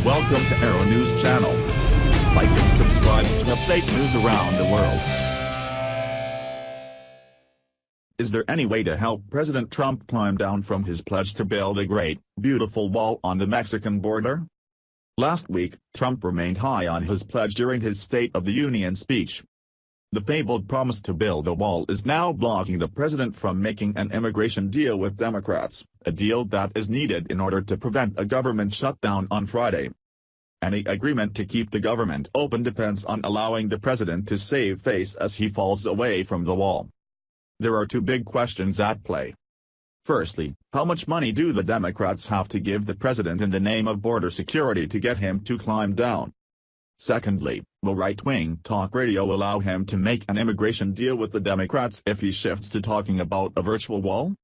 Welcome to Arrow News Channel. Like and subscribe to update news around the world. Is there any way to help President Trump climb down from his pledge to build a great, beautiful wall on the Mexican border? Last week, Trump remained high on his pledge during his State of the Union speech. The fabled promise to build a wall is now blocking the president from making an immigration deal with Democrats, a deal that is needed in order to prevent a government shutdown on Friday. Any agreement to keep the government open depends on allowing the president to save face as he falls away from the wall. There are two big questions at play. Firstly, how much money do the Democrats have to give the president in the name of border security to get him to climb down? Secondly, will right-wing talk radio allow him to make an immigration deal with the Democrats if he shifts to talking about a virtual wall?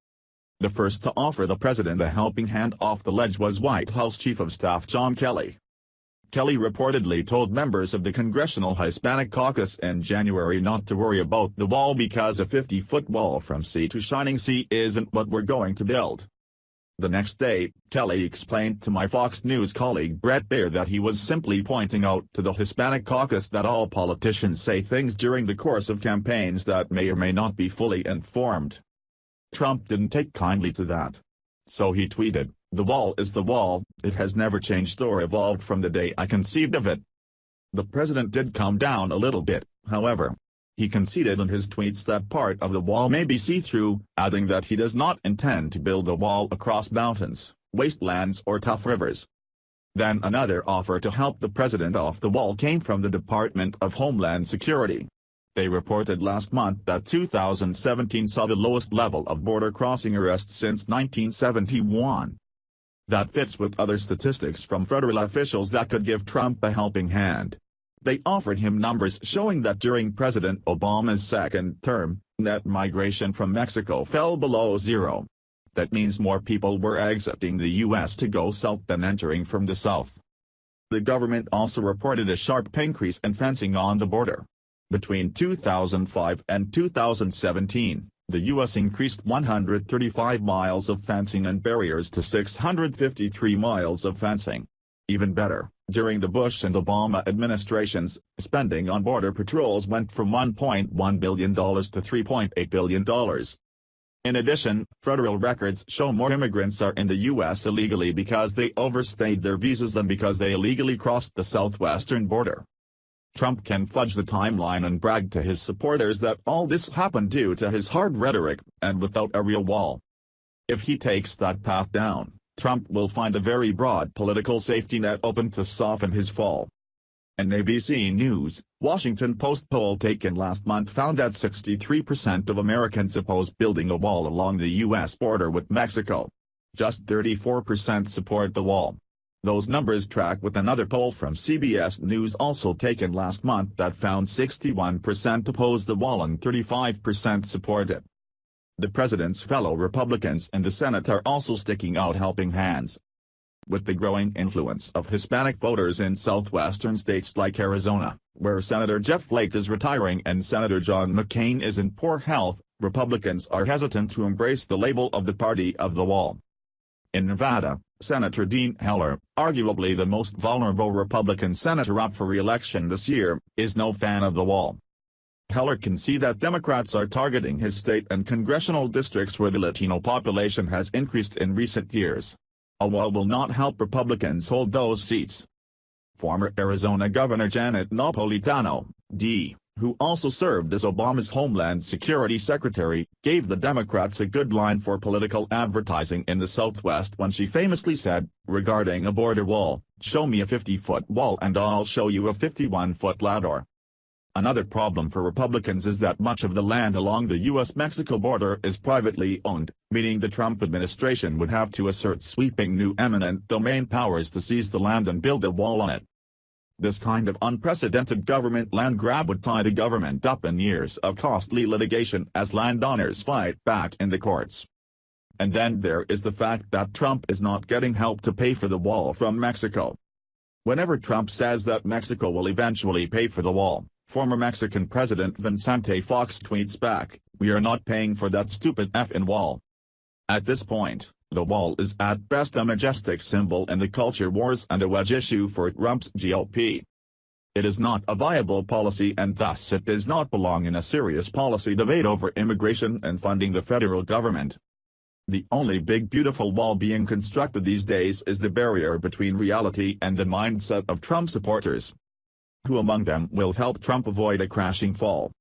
The first to offer the president a helping hand off the ledge was White House Chief of Staff John Kelly. Kelly reportedly told members of the Congressional Hispanic Caucus in January not to worry about the wall because a 50-foot wall from sea to shining sea isn't what we're going to build. The next day, Kelly explained to my Fox News colleague Bret Baier that he was simply pointing out to the Hispanic caucus that all politicians say things during the course of campaigns that may or may not be fully informed. Trump didn't take kindly to that. So he tweeted, "The wall is the wall, it has never changed or evolved from the day I conceived of it." The president did calm down a little bit, however. He conceded in his tweets that part of the wall may be see-through, adding that he does not intend to build a wall across mountains, wastelands or tough rivers. Then another offer to help the president off the wall came from the Department of Homeland Security. They reported last month that 2017 saw the lowest level of border crossing arrests since 1971. That fits with other statistics from federal officials that could give Trump a helping hand. They offered him numbers showing that during President Obama's second term, net migration from Mexico fell below zero. That means more people were exiting the U.S. to go south than entering from the south. The government also reported a sharp increase in fencing on the border. Between 2005 and 2017, the U.S. increased 135 miles of fencing and barriers to 653 miles of fencing. Even better, during the Bush and Obama administrations, spending on border patrols went from $1.1 billion to $3.8 billion. In addition, federal records show more immigrants are in the U.S. illegally because they overstayed their visas than because they illegally crossed the southwestern border. Trump can fudge the timeline and brag to his supporters that all this happened due to his hard rhetoric and without a real wall. If he takes that path down, Trump will find a very broad political safety net open to soften his fall. An ABC News, Washington Post poll taken last month found that 63% of Americans oppose building a wall along the U.S. border with Mexico. Just 34% support the wall. Those numbers track with another poll from CBS News also taken last month that found 61% oppose the wall and 35% support it. The president's fellow Republicans in the Senate are also sticking out helping hands. With the growing influence of Hispanic voters in southwestern states like Arizona, where Senator Jeff Flake is retiring and Senator John McCain is in poor health, Republicans are hesitant to embrace the label of the party of the wall. In Nevada, Senator Dean Heller, arguably the most vulnerable Republican senator up for re-election this year, is no fan of the wall. Heller can see that Democrats are targeting his state and congressional districts where the Latino population has increased in recent years. A wall will not help Republicans hold those seats. Former Arizona Governor Janet Napolitano, D., who also served as Obama's Homeland Security Secretary, gave the Democrats a good line for political advertising in the Southwest when she famously said, regarding a border wall, "Show me a 50-foot wall and I'll show you a 51-foot ladder." Another problem for Republicans is that much of the land along the U.S.-Mexico border is privately owned, meaning the Trump administration would have to assert sweeping new eminent domain powers to seize the land and build a wall on it. This kind of unprecedented government land grab would tie the government up in years of costly litigation as landowners fight back in the courts. And then there is the fact that Trump is not getting help to pay for the wall from Mexico. Whenever Trump says that Mexico will eventually pay for the wall, former Mexican President Vicente Fox tweets back, "We are not paying for that stupid effing wall." At this point, the wall is at best a majestic symbol in the culture wars and a wedge issue for Trump's GOP. It is not a viable policy and thus it does not belong in a serious policy debate over immigration and funding the federal government. The only big beautiful wall being constructed these days is the barrier between reality and the mindset of Trump supporters. Who among them will help Trump avoid a crashing fall?